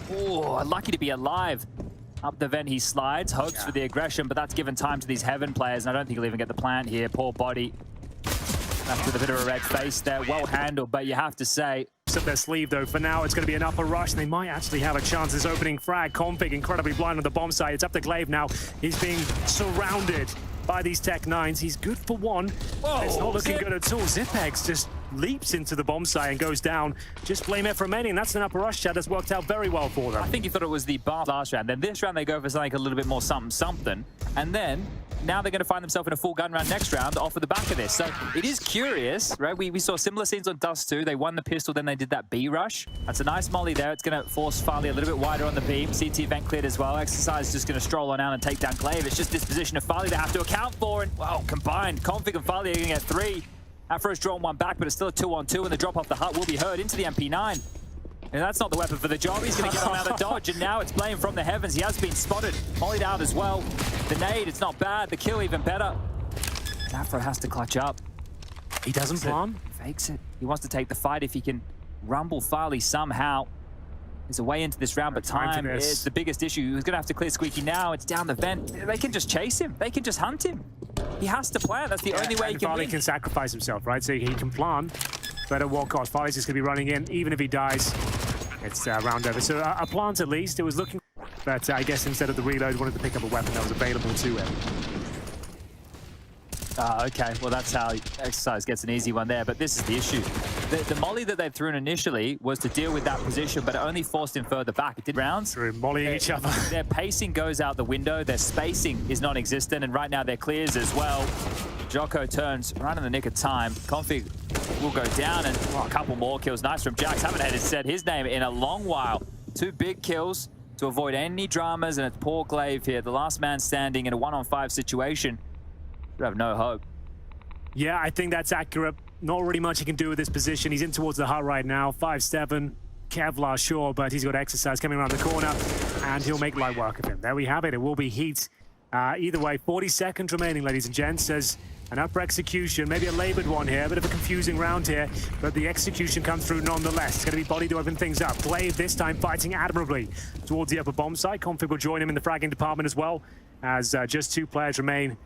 lucky to be alive. Up the vent he slides, hopes for the aggression, but that's given time to these Heaven players, and I don't think he'll even get the plant here. Poor Body. Left with a bit of a red face there. Well handled, but you have to say... Up their sleeve, though. For now, it's going to be an upper rush, and they might actually have a chance. This opening frag, config incredibly blind on the bomb site. It's up to Glaive now. He's being surrounded by these Tech 9s. He's good for one. Whoa, it's not looking good at all. Zipex just leaps into the bomb site and goes down. Just blame it for remaining. That's an upper rush chat that's worked out very well for them. I think you thought it was the bar last round. Then this round they go for something a little bit more something. And then now they're going to find themselves in a full gun round next round off of the back of this. So it is curious, right? We saw similar scenes on Dust 2. They won the pistol, then they did that B rush. That's a nice molly there. It's going to force Farley a little bit wider on the beam. CT vent cleared as well. Exercise is just going to stroll on out and take down Glaive. It's just this position of Farley they have to account for. And, well, combined, config and Farley are going to get 3. Afro's drawn one back, but it's still a 2-on-2, and the drop off the hut will be heard into the MP9. And that's not the weapon for the job. He's going to get on another dodge, and now it's Blame from the Heavens. He has been spotted, mollied out as well. The nade, it's not bad. The kill, even better. And Afro has to clutch up. He doesn't plan. Fakes it. He wants to take the fight if he can rumble Farley somehow. There's a way into this round, but time is the biggest issue. He's going to have to clear Squeaky now. It's down the vent. They can just chase him. They can just hunt him. He has to plant. That's the only way he can Farley win. can sacrifice himself, right? So he can plan, but at what cost? Farley's just going to be running in. Even if he dies, it's round over. So a plant at least. It was looking, but I guess instead of the reload, wanted to pick up a weapon that was available to him. Okay, well that's how Exercise gets an easy one there, but this is the issue. The molly that they threw in initially was to deal with that position, but it only forced him further back. It did rounds. Through mollying each other. Their pacing goes out the window, their spacing is non-existent, and right now their clears as well. Jocko turns right in the nick of time. Config will go down, and a couple more kills. Nice from Jax. Haven't had said his name in a long while. 2 big kills to avoid any dramas, and it's poor Glaive here, the last man standing in a 1-on-5 situation. You have no hope. Yeah, I think that's accurate. Not really much he can do with this position. He's in towards the hut right now. 5-7. Kevlar, sure, but he's got Exercise coming around the corner, and he'll make light work of him. There we have it. It will be HEET. Either way, 40 seconds remaining, ladies and gents. There's an upper execution, maybe a labored one here. A bit of a confusing round here, but the execution comes through nonetheless. It's going to be Body to open things up. Glaive this time fighting admirably towards the upper bomb site. Config will join him in the fragging department as well, as just 2 players remain.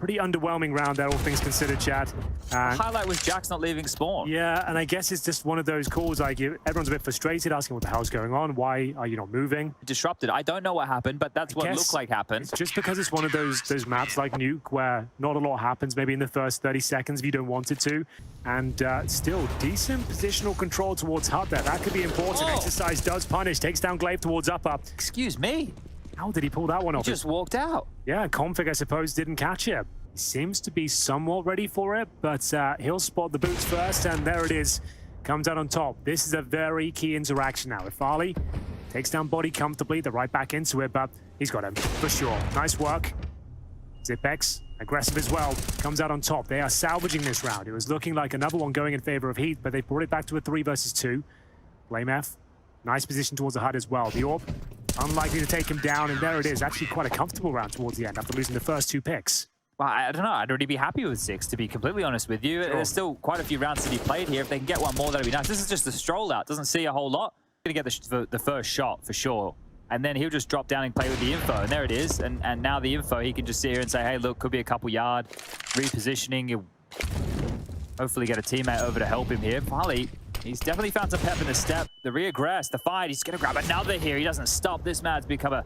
Pretty underwhelming round there, all things considered, Chad. The highlight was Jax not leaving spawn. Yeah, and I guess it's just one of those calls like everyone's a bit frustrated, asking what the hell's going on. Why are you not moving? Disrupted. I don't know what happened, but that's what it looked like happened. It's just because it's one of those maps like Nuke where not a lot happens, maybe in the first 30 seconds if you don't want it to. And still, decent positional control towards hut there. That could be important. Exercise does punish, takes down Glaive towards up. Excuse me. How did he pull that one off? He just walked out. Yeah, Config, I suppose, didn't catch it. He seems to be somewhat ready for it, but he'll spot the boots first, and there it is. Comes out on top. This is a very key interaction now. If Farley takes down Body comfortably, they're right back into it, but he's got him, for sure. Nice work. Zipex, aggressive as well, comes out on top. They are salvaging this round. It was looking like another one going in favor of HEET, but they brought it back to a 3 versus 2. Blame F. Nice position towards the hut as well. The Orb, unlikely to take him down, and there it is. Actually quite a comfortable round towards the end after losing the first 2 picks. Well, I don't know. I'd already be happy with 6, to be completely honest with you. Sure. There's still quite a few rounds to be played here. If they can get one more, that'd be nice. This is just a stroll out. Doesn't see a whole lot. Going to get the first shot for sure. and then he'll just drop down and play with the info, and there it is. And now the info, he can just sit here and say, hey, look, could be a couple yard repositioning. He'll hopefully get a teammate over to help him here. Farley, he's definitely found some pep in the step. The regress, the fight, he's going to grab another here. He doesn't stop. This man's become a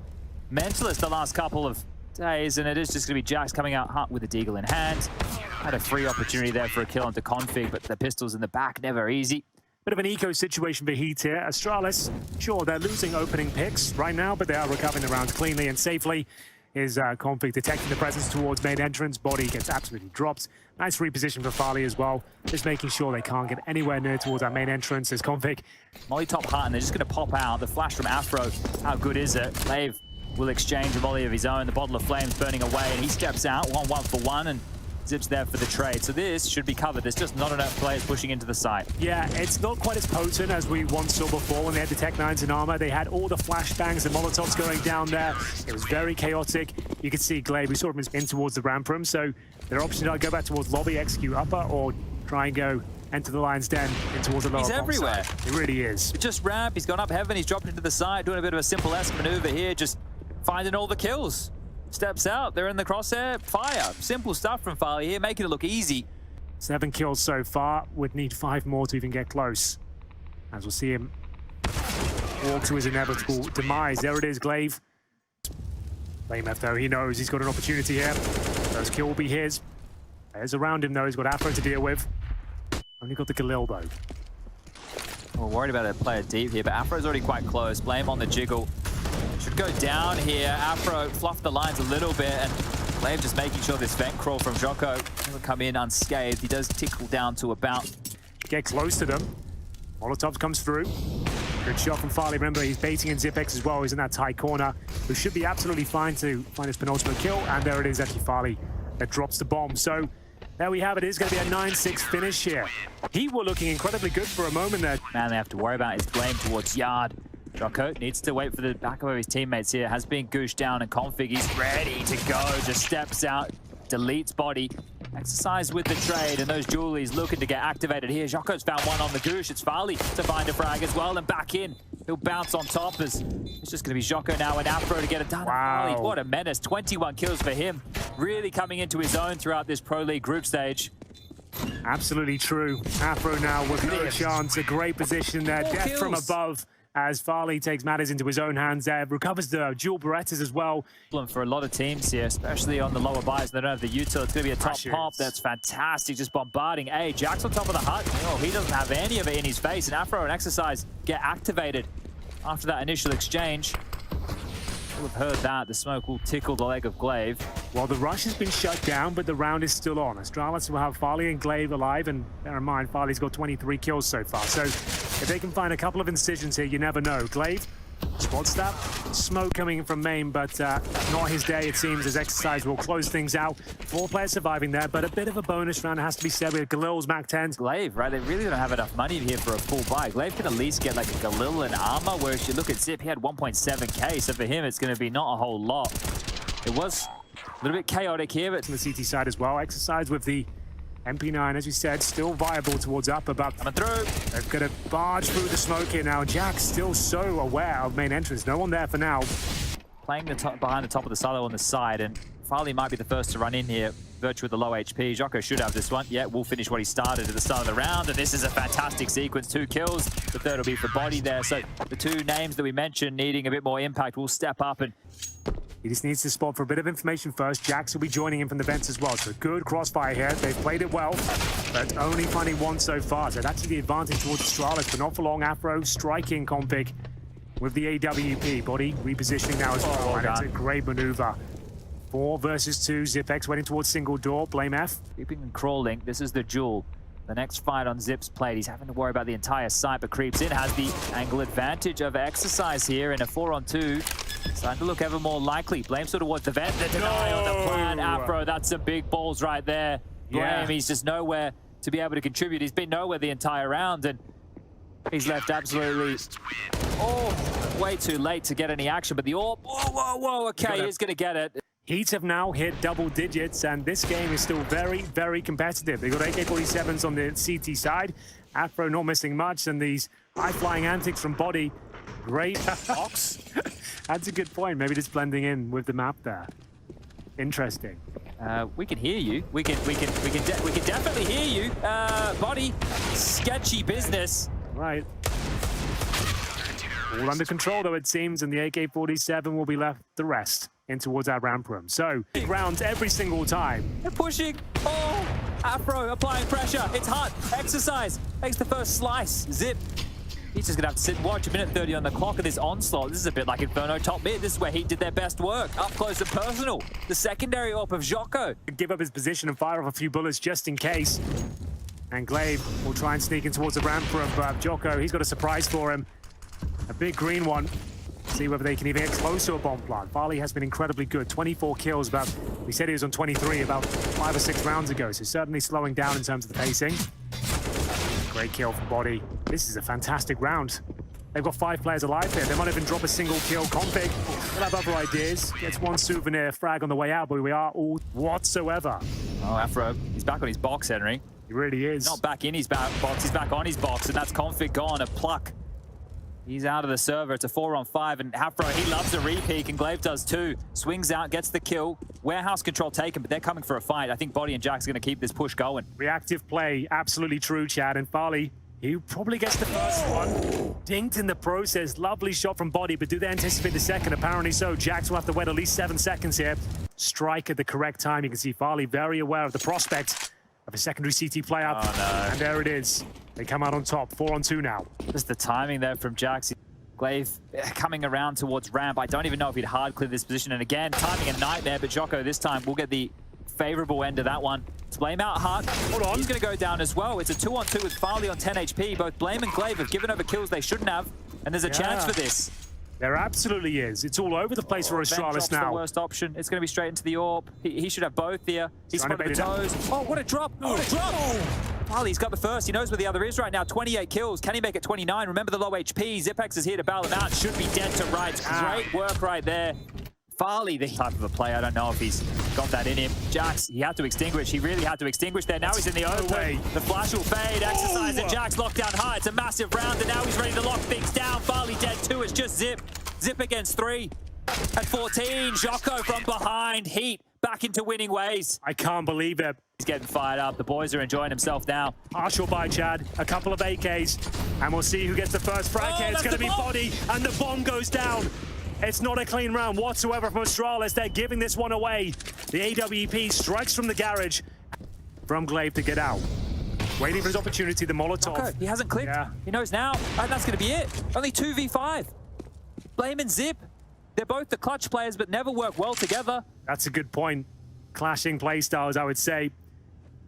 mentalist the last couple of days, and it is just going to be Jax coming out hot with a deagle in hand. Had a free opportunity there for a kill onto Config, but the pistols in the back, never easy. Bit of an eco situation for HEET here. Astralis, sure, they're losing opening picks right now, but they are recovering the rounds cleanly and safely. Is Config detecting the presence towards main entrance. Body gets absolutely dropped. Nice reposition for Farley as well. Just making sure they can't get anywhere near towards our main entrance as Config. Molly top heart, and they're just going to pop out. The flash from Afro, how good is it? Lave will exchange a volley of his own. The bottle of flames burning away, and he steps out. 1-1 for 1, and Zip's there for the trade. So this should be covered. There's just not enough players pushing into the site. Yeah, it's not quite as potent as we once saw before when they had the Tech 9s in armor. They had all the flashbangs and molotovs going down there. It was very chaotic. You could see Glaive, we saw him in towards the ramp room. So their option to go back towards lobby, execute upper, or try and go enter the lion's den in towards the lower. He's everywhere. Side. He really is. Just ramp, he's gone up heaven, he's dropped into the side, doing a bit of a simple-esque maneuver here, just finding all the kills. Steps out, they're in the crosshair, fire. Simple stuff from Farley here, making it look easy. 7 kills so far, would need 5 more to even get close. As we'll see him walk to his inevitable demise. There it is, Glaive. BlameF though, he knows he's got an opportunity here. First kill will be his. There's around him though, he's got Afro to deal with. Only got the Galil though. We're worried about a player deep here, but Afro's already quite close. Blame on the jiggle. Should go down here. Afro fluffed the lines a little bit, and Glaive just making sure this vent crawl from Jocko will come in unscathed. He does tickle down to about. Get close to them. Molotov comes through. Good shot from Farley. Remember, he's baiting in Zipex as well. He's in that tight corner, who should be absolutely fine to find his penultimate kill. And there it is, actually Farley that drops the bomb. So there we have it. It is going to be a 9-6 finish here. He were looking incredibly good for a moment there. Man, they have to worry about his blame towards Yard. Jocko needs to wait for the backup of his teammates here. Has been gooshed down, and Config, he's ready to go. Just steps out, deletes body. Exercise with the trade, and those Julies looking to get activated here. Jocko's found one on the goosh. It's Farley to find a frag as well, and back in. He'll bounce on top as it's just going to be Jocko now and Afro to get it done. Wow. Farley, what a menace. 21 kills for him. Really coming into his own throughout this Pro League group stage. Absolutely true. Afro now with no chance. A great position there. Death from above as Farley takes matters into his own hands there. Recovers the dual Berettas as well. For a lot of teams here, especially on the lower buys, they don't have the util. It's going to be a top pop. That's fantastic. Just bombarding. Hey, Jax on top of the hut. Oh, he doesn't have any of it in his face. And Afro and Exercise get activated after that initial exchange. We've heard that. The smoke will tickle the leg of Glaive. Well, the rush has been shut down, but the round is still on. Astralis will have Farley and Glaive alive, and bear in mind, Farley's got 23 kills so far. So if they can find a couple of incisions here, you never know. Glaive spots that. Smoke coming from main, but not his day, it seems, as Exercise will close things out. 4 players surviving there, but a bit of a bonus round has to be said with Galil's Mac 10s. Glaive, right? They really don't have enough money here for a full buy. Glaive can at least get like a Galil and armor, whereas you look at Zip, he had 1.7k, so for him it's going to be not a whole lot. It was a little bit chaotic here, but on the CT side as well. Exercise with the MP9, as we said, still viable towards upper, but coming through. They're going to barge through the smoke here now. Jack's still so aware of main entrance. No one there for now. Playing the top, behind the top of the silo on the side, and Farley might be the first to run in here. Virtue with the low HP. Jocko should have this one. Yeah, we'll finish what he started at the start of the round, and this is a fantastic sequence. 2 kills. The third will be for body there. So the 2 names that we mentioned needing a bit more impact will step up, and he just needs to spot for a bit of information first. Jax will be joining him from the vents as well. So good crossfire here. They've played it well, but only finding 1 so far. So that's the advantage towards Astralis, but not for long. Afro striking Config with the AWP. Body repositioning now as well. And it's a great maneuver. 4 versus 2. Zipex waiting towards single door. Blame F. Creeping and crawling. This is the duel. The next fight on Zip's plate. He's having to worry about the entire site, but creeps in. Has the angle advantage of Exercise here in a 4-on-2. Starting to look ever more likely. Blame sort of towards the vent. The deny on the plan. Afro, that's some big balls right there. Blame, he's just nowhere to be able to contribute. He's been nowhere the entire round, and he's left absolutely, way too late to get any action. But the AWP, whoa, okay, he's going to get it. HEET have now hit double digits, and this game is still very, very competitive. They've got AK-47s on the CT side. Afro not missing much, and these high-flying antics from Body Great box. That's a good point. Maybe just blending in with the map there. Interesting. We can hear you. We can definitely hear you. Buddy, sketchy business. Right. All under control, though, it seems, and the AK-47 will be left the rest in towards our ramp room. So, big rounds every single time. They're pushing. Oh, Afro applying pressure. It's hot. Exercise. Takes the first slice. Zip. He's just going to have to sit and watch. 1:30 on the clock of this onslaught. This is a bit like Inferno top mid. This is where HEET did their best work. Up close and personal. The secondary op of Jocko. Give up his position and fire off a few bullets just in case. And Glaive will try and sneak in towards the ramp room, but Jocko, he's got a surprise for him. A big green one. See whether they can even get close to a bomb plant. Farley has been incredibly good. 24 kills, but we said he was on 23 about 5 or 6 rounds ago, so certainly slowing down in terms of the pacing. Great kill from Body. This is a fantastic round. They've got 5 players alive here. They might even drop a single kill. Config will have other ideas. Gets one souvenir frag on the way out, but we are all whatsoever. Oh, Afro. He's back on his box, Henry. He really is. Not back in his box, he's back on his box, and that's Config gone. A pluck. He's out of the server. It's a 4-on-5, and Afro, he loves a repeat, and Glaive does too. Swings out, gets the kill. Warehouse control taken, but they're coming for a fight. I think Body and Jack's going to keep this push going. Reactive play, absolutely true, Chad. And Farley, he probably gets the first one. Dinked in the process. Lovely shot from Body, but do they anticipate the second? Apparently so. Jax will have to wait at least 7 seconds here. Strike at the correct time. You can see Farley very aware of the prospect of a secondary CT play up. Oh, no. And there it is. They come out on top. 4-on-2 now. Just the timing there from Jax. Glaive coming around towards ramp. I don't even know if he'd hard clear this position. And again, timing a nightmare, but Jocko this time will get the favorable end of that one. It's Blame out hard. Hold on. He's going to go down as well. It's a 2-on-2 with Farley on 10 HP. Both Blame and Glaive have given over kills they shouldn't have. And there's a chance for this. There absolutely is. It's all over the place for Astralis now. The worst option. It's going to be straight into the AWP. He should have both here. He's spotted the toes. Oh, what a drop. What a drop. Farley's got the first. He knows where the other is right now. 28 kills. Can he make it 29? Remember the low HP. Zipex is here to bail him out. Should be dead to rights. Great work right there. Farley, this type of a play. I don't know if he's got that in him. Jax, he had to extinguish. He really had to extinguish there. Now he's in the open. The flash will fade. Exercise and Jax locked down high. It's a massive round, and now he's ready to lock things down. Farley dead too. It's just Zip. Zip against 3. At 14, Jocko from behind. HEET back into winning ways. I can't believe it. He's getting fired up. The boys are enjoying himself now. Partial by Chad. A couple of AKs. And we'll see who gets the first frag here. It's going to be Body. And the bomb goes down. It's not a clean round whatsoever from Astralis. They're giving this one away. The AWP strikes from the garage from Glaive to get out. Waiting for his opportunity, the Molotov. Okay, he hasn't clicked. Yeah. He knows now. And that's going to be it. Only 2v5. Blame and Zip. They're both the clutch players, but never work well together. That's a good point. Clashing play styles, I would say.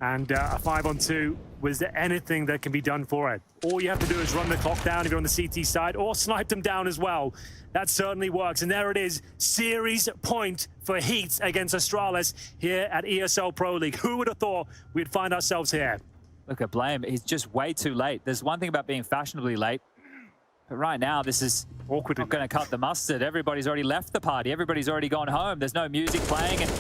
And a 5-on-2, was there anything that can be done for it? All you have to do is run the clock down if you're on the CT side, or snipe them down as well. That certainly works. And there it is. Series point for HEET against Astralis here at ESL Pro League. Who would have thought we'd find ourselves here? Look at Blame. He's just way too late. There's one thing about being fashionably late. But right now, this is awkward. Not going to cut the mustard. Everybody's already left the party. Everybody's already gone home. There's no music playing. And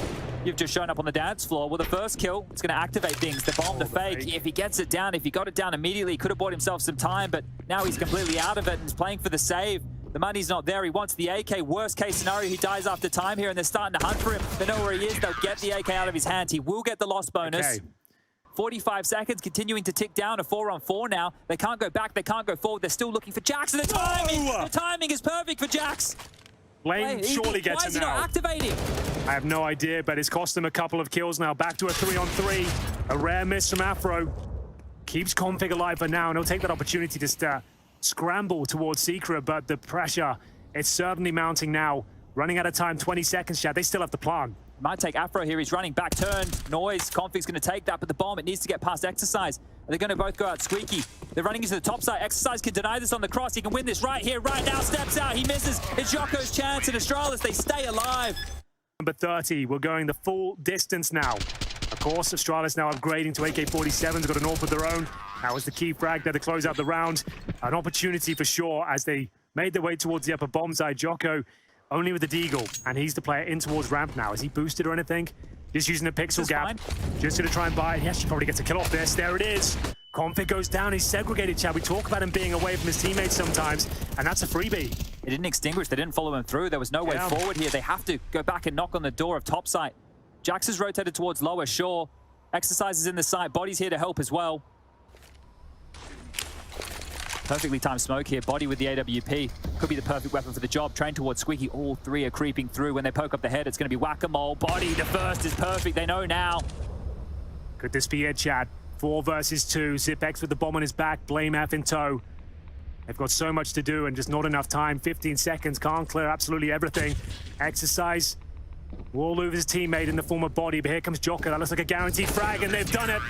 you've just shown up on the dance floor. Well, the first kill, it's going to activate things. The bomb, the fake. If he gets it down, if he got it down immediately, he could have bought himself some time. But now he's completely out of it and is playing for the save. The money's not there. He wants the AK. Worst case scenario, he dies after time here, and they're starting to hunt for him. They know where he is. They'll get the AK out of his hands. He will get the loss bonus. Okay. 45 seconds, continuing to tick down. A 4-on-4 now. They can't go back. They can't go forward. They're still looking for Jax. And the timing is perfect for Jax. Blame surely gets him now. Why is he not activating? I have no idea, but it's cost him a couple of kills now. Back to a 3-on-3. A rare miss from Afro. Keeps Config alive for now, and he'll take that opportunity to scramble towards Secret, but the pressure, it's certainly mounting now. Running out of time, 20 seconds, Chad. They still have the plan. Might take Afro here. He's running back turn. Noise. Config's going to take that, but the bomb, it needs to get past Exercise. They're going to both go out squeaky. They're running into the top side. Exercise can deny this on the cross. He can win this right here, right now. Steps out. He misses. It's Jocko's chance, and Astralis, they stay alive. Number 30, we're going the full distance now. Of course, Astralis now upgrading to AK-47s, got an AWP of their own. That was the key frag there to close out the round. An opportunity for sure as they made their way towards the upper bomb side. Jocko only with the deagle, and he's the player in towards ramp now. Is he boosted or anything? Just using a pixel gap. Just going to try and buy it. He actually probably gets a kill off this. There it is. Config goes down, he's segregated, Chad. We talk about him being away from his teammates sometimes, and that's a freebie. They didn't extinguish, they didn't follow him through. There was no way forward here. They have to go back and knock on the door of top site. Jax is rotated towards lower shore. Exercises in the site, Body's here to help as well. Perfectly timed smoke here. Body with the AWP. Could be the perfect weapon for the job. Train towards Squeaky. All three are creeping through. When they poke up the head, it's going to be whack-a-mole. Body, the first is perfect. They know now. Could this be it, Chad? 4 versus 2. Zipex with the bomb on his back. Blame F in tow. They've got so much to do and just not enough time. 15 seconds. Can't clear absolutely everything. Exercise. Will lose his teammate in the form of Body, but here comes Joker. That looks like a guaranteed frag, and they've done it.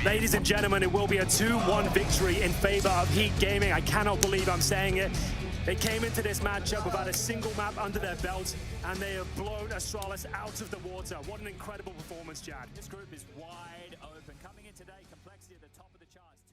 Ladies and gentlemen, it will be a 2-1 victory in favor of HEET Gaming. I cannot believe I'm saying it. They came into this matchup without a single map under their belts, and they have blown Astralis out of the water. What an incredible performance, Chad. This group is wide open. Coming in today, complexity at the top of the charts.